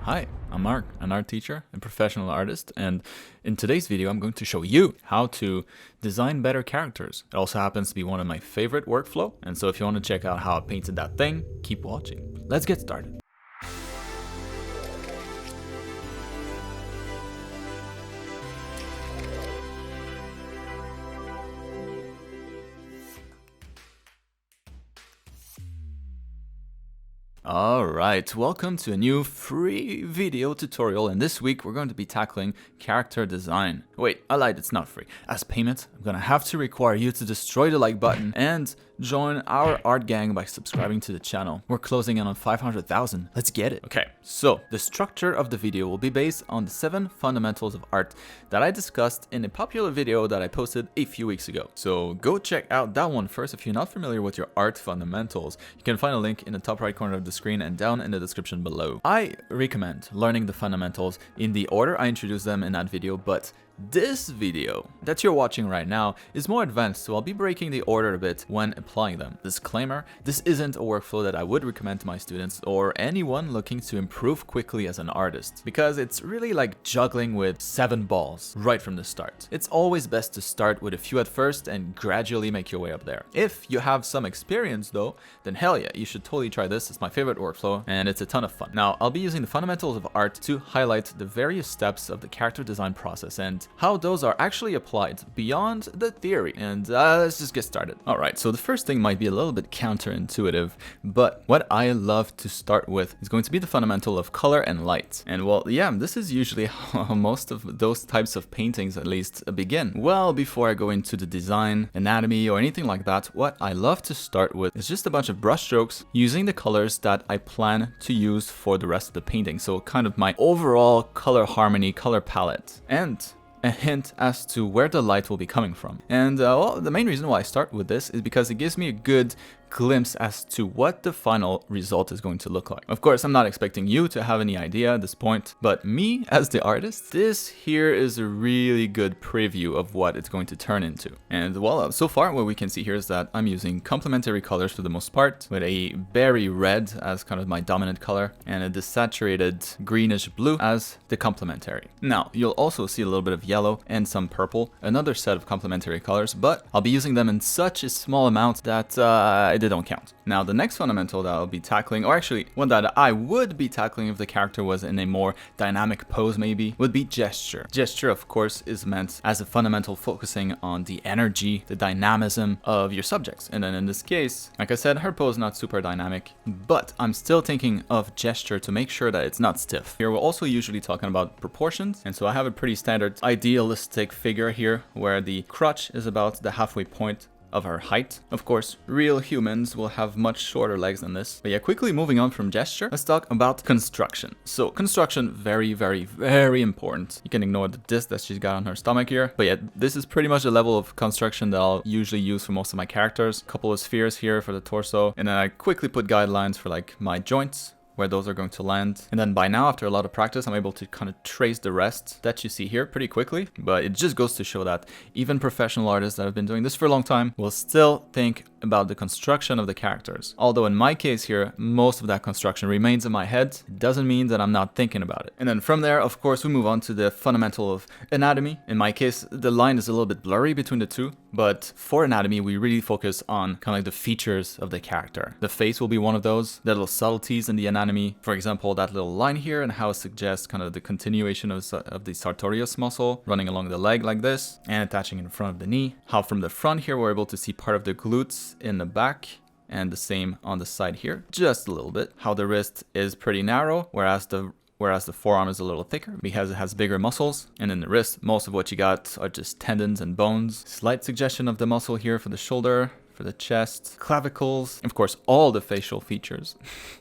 Hi, I'm Marc, an art teacher and professional artist, and in today's video I'm going to show you how to design better characters. It also happens to be one of my favorite workflow, and so if you want to check out how I painted that thing, keep watching. Let's get started. Alright, welcome to a new free video tutorial, and this week we're going to be tackling character design. Wait, I lied, it's not free. As payment, I'm gonna have to require you to destroy the like button and join our art gang by subscribing to the channel. We're closing in on 500,000. Let's get it. Okay, so the structure of the video will be based on the 7 fundamentals of art that I discussed in a popular video that I posted a few weeks ago. So go check out that one first if you're not familiar with your art fundamentals. You can find a link in the top right corner of the screen and down in the description below. I recommend learning the fundamentals in the order I introduced them in that video, but this video that you're watching right now is more advanced, so I'll be breaking the order a bit when applying them. Disclaimer, this isn't a workflow that I would recommend to my students or anyone looking to improve quickly as an artist, because it's really like juggling with 7 balls right from the start. It's always best to start with a few at first and gradually make your way up there. If you have some experience though, then hell yeah, you should totally try this. It's my favorite workflow and it's a ton of fun. Now, I'll be using the fundamentals of art to highlight the various steps of the character design process and how those are actually applied beyond the theory. And let's just get started. Alright, so the first thing might be a little bit counterintuitive, but what I love to start with is going to be the fundamental of color and light. And well, yeah, this is usually how most of those types of paintings at least begin. Well, before I go into the design, anatomy, or anything like that, what I love to start with is just a bunch of brush strokes using the colors that I plan to use for the rest of the painting. So kind of my overall color harmony, color palette. And a hint as to where the light will be coming from. And well, the main reason why I start with this is because it gives me a good glimpse as to what the final result is going to look like. Of course, I'm not expecting you to have any idea at this point, but me as the artist, this here is a really good preview of what it's going to turn into. And well, so far what we can see here is that I'm using complementary colors for the most part, with a berry red as kind of my dominant color and a desaturated greenish blue as the complementary. Now, you'll also see a little bit of yellow and some purple, another set of complementary colors, but I'll be using them in such a small amount that they don't count. Now, the next fundamental that I'll be tackling, or actually one that I would be tackling if the character was in a more dynamic pose maybe, would be gesture. Gesture, of course, is meant as a fundamental focusing on the energy, the dynamism of your subjects. And then in this case, like I said, her pose not super dynamic, but I'm still thinking of gesture to make sure that it's not stiff. Here we're also usually talking about proportions, and so I have a pretty standard idealistic figure here where the crotch is about the halfway point of her height. Of course, real humans will have much shorter legs than this. But yeah, quickly moving on from gesture, let's talk about construction. So construction, very, very, very important. You can ignore the disc that she's got on her stomach here. But yeah, this is pretty much the level of construction that I'll usually use for most of my characters. A couple of spheres here for the torso. And then I quickly put guidelines for like my joints, where those are going to land. And then by now, after a lot of practice, I'm able to kind of trace the rest that you see here pretty quickly. But it just goes to show that even professional artists that have been doing this for a long time will still think about the construction of the characters. Although in my case here, most of that construction remains in my head. It doesn't mean that I'm not thinking about it. And then from there, of course, we move on to the fundamental of anatomy. In my case, the line is a little bit blurry between the two, but for anatomy, we really focus on kind of like the features of the character. The face will be one of those, the little subtleties in the anatomy. For example, that little line here and how it suggests kind of the continuation of the sartorius muscle running along the leg like this and attaching in front of the knee. How from the front here, we're able to see part of the glutes in the back, and the same on the side here, just a little bit. How the wrist is pretty narrow, whereas the forearm is a little thicker because it has bigger muscles. And in the wrist, most of what you got are just tendons and bones. Slight suggestion of the muscle here for the shoulder, for the chest, clavicles, of course, all the facial features,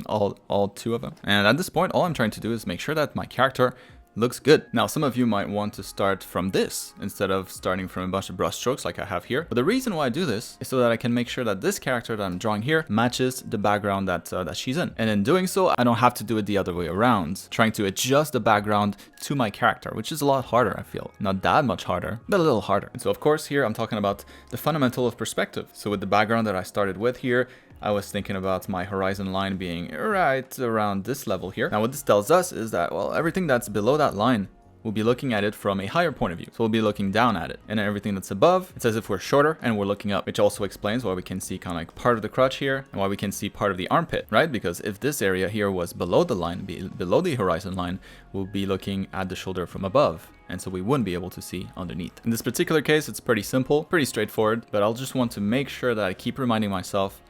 all 2 of them. And at this point, all I'm trying to do is make sure that my character looks good. Now, some of you might want to start from this instead of starting from a bunch of brush strokes like I have here. But the reason why I do this is so that I can make sure that this character that I'm drawing here matches the background that she's in. And in doing so, I don't have to do it the other way around, trying to adjust the background to my character, which is a lot harder, I feel. Not that much harder, but a little harder. And so of course here I'm talking about the fundamental of perspective. So with the background that I started with here, I was thinking about my horizon line being right around this level here. Now what this tells us is that, well, everything that's below that line, we'll be looking at it from a higher point of view. So we'll be looking down at it. And then everything that's above, it's as if we're shorter and we're looking up, which also explains why we can see kind of like part of the crotch here and why we can see part of the armpit, right? Because if this area here was below the line, below the horizon line, we'll be looking at the shoulder from above. And so we wouldn't be able to see underneath. In this particular case, it's pretty simple, pretty straightforward, but I'll just want to make sure that I keep reminding myself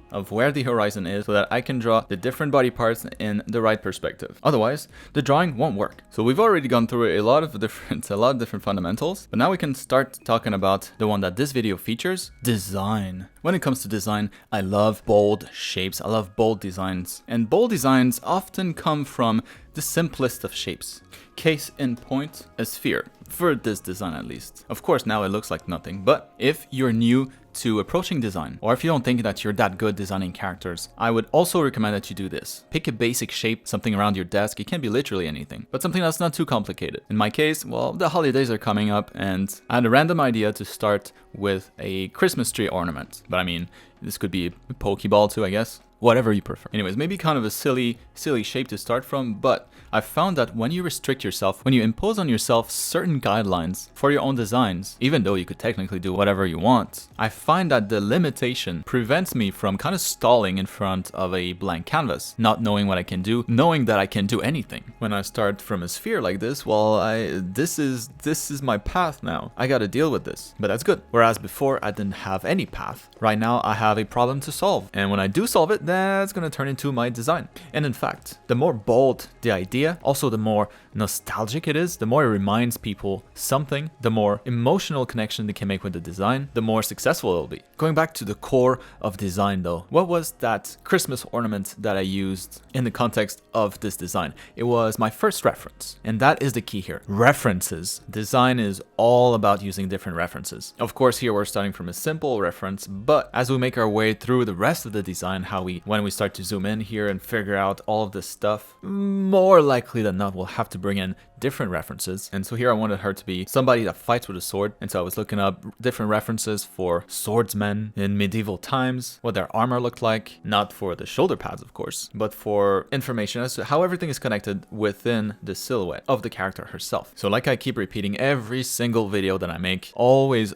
of where the horizon is so that I can draw the different body parts in the right perspective. Otherwise, the drawing won't work. So we've already gone through a lot of different fundamentals, but now we can start talking about the one that this video features, design. When it comes to design, I love bold shapes. I love bold designs. And bold designs often come from the simplest of shapes. Case in point, a sphere. For this design at least. Of course, now it looks like nothing, but if you're new to approaching design, or if you don't think that you're that good designing characters, I would also recommend that you do this. Pick a basic shape, something around your desk. It can be literally anything, but something that's not too complicated. In my case, well, the holidays are coming up and I had a random idea to start with a Christmas tree ornament. But I mean, this could be a Pokeball too, I guess. Whatever you prefer. Anyways, maybe kind of a silly shape to start from, but I've found that when you restrict yourself, when you impose on yourself certain guidelines for your own designs, even though you could technically do whatever you want, I find that the limitation prevents me from kind of stalling in front of a blank canvas, not knowing what I can do, knowing that I can do anything. When I start from a sphere like this, well, this is my path now. I gotta deal with this, but that's good. Whereas before I didn't have any path. Right now I have a problem to solve, and when I do solve it, that's gonna turn into my design. And in fact, the more bold the idea, also the more nostalgic it is, the more it reminds people something, the more emotional connection they can make with the design, the more successful it'll be. Going back to the core of design though, what was that Christmas ornament that I used in the context of this design? It was my first reference, and that is the key here. References. Design is all about using different references. Of course, here we're starting from a simple reference, but as we make our way through the rest of the design, when we start to zoom in here and figure out all of this stuff, more likely than not, we'll have to bring in different references. And so here I wanted her to be somebody that fights with a sword. And so I was looking up different references for swordsmen in medieval times, what their armor looked like, not for the shoulder pads, of course, but for information as to how everything is connected within the silhouette of the character herself. So like I keep repeating every single video that I make, always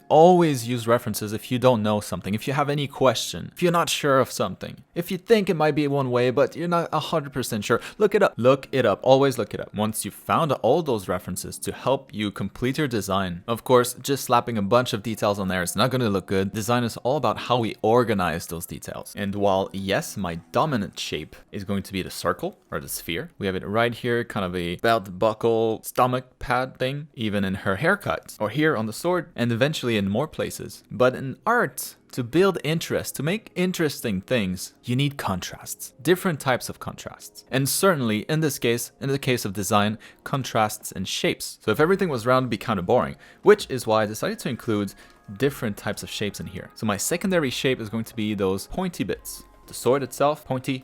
use references if you don't know something, if you have any question, if you're not sure of something, if you think it might be one way, but you're not 100% sure, look it up. Look it up. Always look it up. Once you've found all those references to help you complete your design. Of course, just slapping a bunch of details on there is not going to look good. Design is all about how we organize those details. And while yes, my dominant shape is going to be the circle or the sphere, we have it right here, kind of a belt buckle stomach pad thing, even in her haircut, or here on the sword, and eventually in more places. But in art, to build interest, to make interesting things, you need contrasts, different types of contrasts. And certainly in this case, in the case of design, contrasts and shapes. So if everything was round, it'd be kind of boring, which is why I decided to include different types of shapes in here. So my secondary shape is going to be those pointy bits. The sword itself, pointy.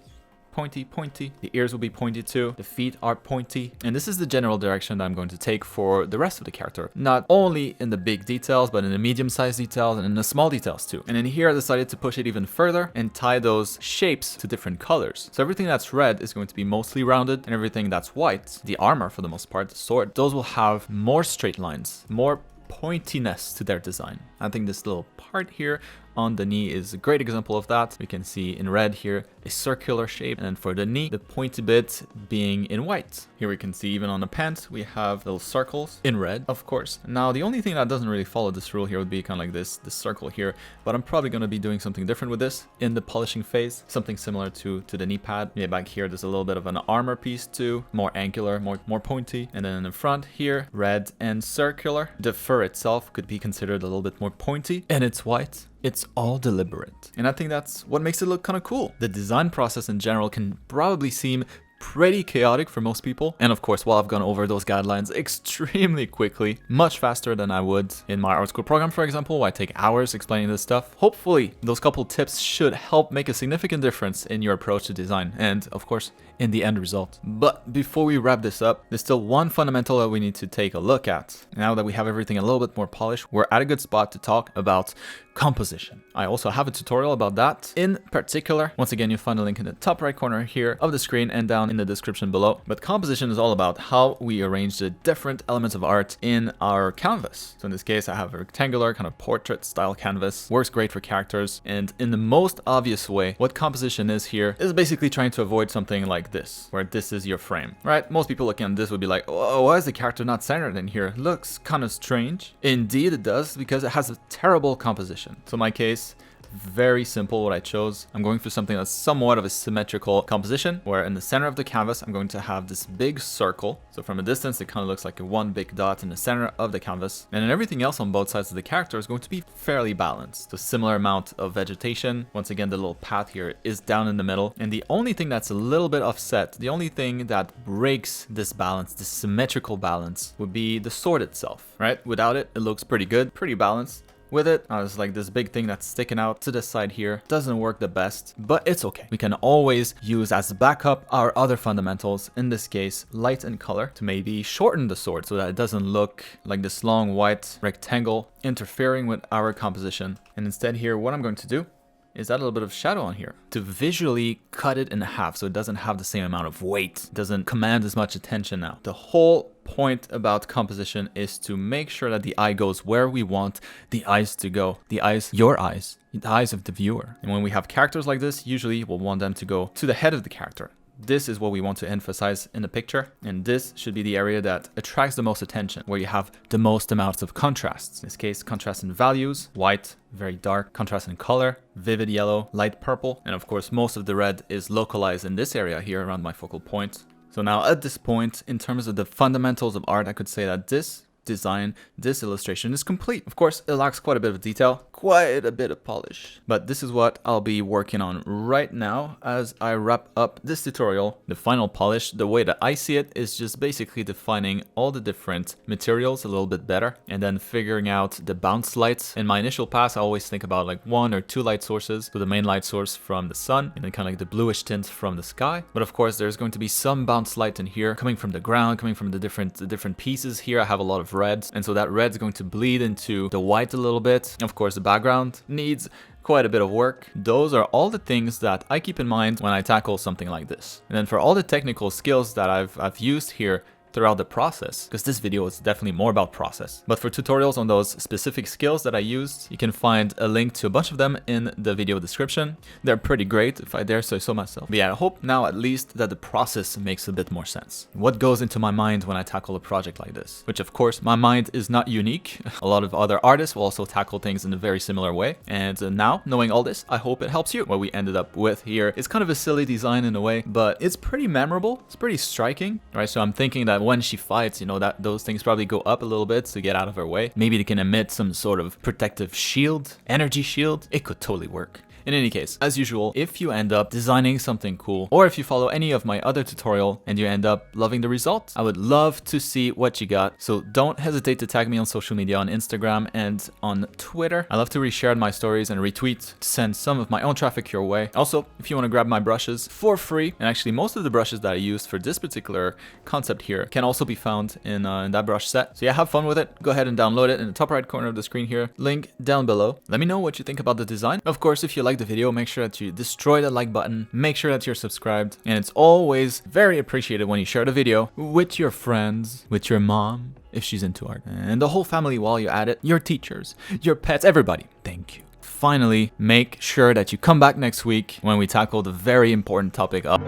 The ears will be pointy too. The feet are pointy. And this is the general direction that I'm going to take for the rest of the character. Not only in the big details, but in the medium-sized details and in the small details too. And in here, I decided to push it even further and tie those shapes to different colors. So everything that's red is going to be mostly rounded, and everything that's white, the armor for the most part, the sword, those will have more straight lines, more pointiness to their design. I think this little part here on the knee is a great example of that. We can see in red here a circular shape, and then for the knee, the pointy bit being in white. Here we can see even on the pants, we have little circles in red, of course. Now, the only thing that doesn't really follow this rule here would be kind of like this circle here, but I'm probably going to be doing something different with this in the polishing phase, something similar to the knee pad. Yeah, back here, there's a little bit of an armor piece too, more angular, more pointy. And then in the front here, red and circular. The fur itself could be considered a little bit more pointy, and it's white. It's all deliberate. And I think that's what makes it look kind of cool. The design process in general can probably seem pretty chaotic for most people. And of course, while I've gone over those guidelines extremely quickly, much faster than I would in my art school program, for example, where I take hours explaining this stuff, hopefully those couple tips should help make a significant difference in your approach to design. And of course, in the end result. But before we wrap this up, there's still one fundamental that we need to take a look at. Now that we have everything a little bit more polished, we're at a good spot to talk about composition. I also have a tutorial about that in particular. Once again, you'll find a link in the top right corner here of the screen and down in the description below. But composition is all about how we arrange the different elements of art in our canvas. So in this case, I have a rectangular kind of portrait style canvas. Works great for characters. And in the most obvious way, what composition is here is basically trying to avoid something like this, where this is your frame, right? Most people looking at this would be like, oh, why is the character not centered in here? Looks kind of strange. Indeed it does, because it has a terrible composition. So in my case, very simple what I chose. I'm going for something that's somewhat of a symmetrical composition, where in the center of the canvas, I'm going to have this big circle. So from a distance, it kind of looks like a one big dot in the center of the canvas. And then everything else on both sides of the character is going to be fairly balanced. So similar amount of vegetation. Once again, the little path here is down in the middle. And the only thing that's a little bit offset, the only thing that breaks this balance, this symmetrical balance, would be the sword itself, right? Without it, it looks pretty good, pretty balanced. With it, it's like this big thing that's sticking out to the side here. Doesn't work the best, but it's okay. We can always use as backup our other fundamentals, in this case, light and color, to maybe shorten the sword so that it doesn't look like this long white rectangle interfering with our composition. And instead here, what I'm going to do is add a little bit of shadow on here to visually cut it in half so it doesn't have the same amount of weight. It doesn't command as much attention now. The whole point about composition is to make sure that the eye goes where we want the eyes to go. The eyes, your eyes, the eyes of the viewer. And when we have characters like this, usually we'll want them to go to the head of the character. This is what we want to emphasize in the picture, and this should be the area that attracts the most attention, where you have the most amounts of contrasts. In this case, contrast in values, white, very dark, contrast in color, vivid yellow, light purple, and of course most of the red is localized in this area here around my focal point. So now at this point, in terms of the fundamentals of art, I could say that this design, this illustration is complete. Of course, it lacks quite a bit of detail, quite a bit of polish, but this is what I'll be working on right now as I wrap up this tutorial. The final polish, the way that I see it, is just basically defining all the different materials a little bit better and then figuring out the bounce lights. In my initial pass, I always think about like 1 or 2 light sources. So the main light source from the sun and then kind of like the bluish tint from the sky. But of course, there's going to be some bounce light in here coming from the ground, coming from the different pieces here. I have a lot of reds, and so that red's going to bleed into the white a little bit. Of course, the background needs quite a bit of work. Those are all the things that I keep in mind when I tackle something like this. And then for all the technical skills that I've used here throughout the process, because this video is definitely more about process. But for tutorials on those specific skills that I used, you can find a link to a bunch of them in the video description. They're pretty great, if I dare say so myself. But yeah, I hope now at least that the process makes a bit more sense. What goes into my mind when I tackle a project like this? Which of course, my mind is not unique. A lot of other artists will also tackle things in a very similar way. And now, knowing all this, I hope it helps you. What we ended up with here is kind of a silly design in a way, but it's pretty memorable. It's pretty striking, right? So I'm thinking that when she fights, you know, that those things probably go up a little bit to get out of her way. Maybe they can emit some sort of protective shield, energy shield. It could totally work. In any case, as usual, if you end up designing something cool, or if you follow any of my other tutorial and you end up loving the result, I would love to see what you got. So don't hesitate to tag me on social media on Instagram and on Twitter. I love to reshare my stories and retweet to send some of my own traffic your way. Also, if you want to grab my brushes for free, and actually most of the brushes that I used for this particular concept here can also be found in that brush set. So yeah, have fun with it. Go ahead and download it in the top right corner of the screen here. Link down below. Let me know what you think about the design. Of course, if you like the video, make sure that you destroy the like button, make sure that you're subscribed, and it's always very appreciated when you share the video with your friends, with your mom, if she's into art, and the whole family while you're at it, your teachers, your pets, everybody. Thank you. Finally, make sure that you come back next week when we tackle the very important topic of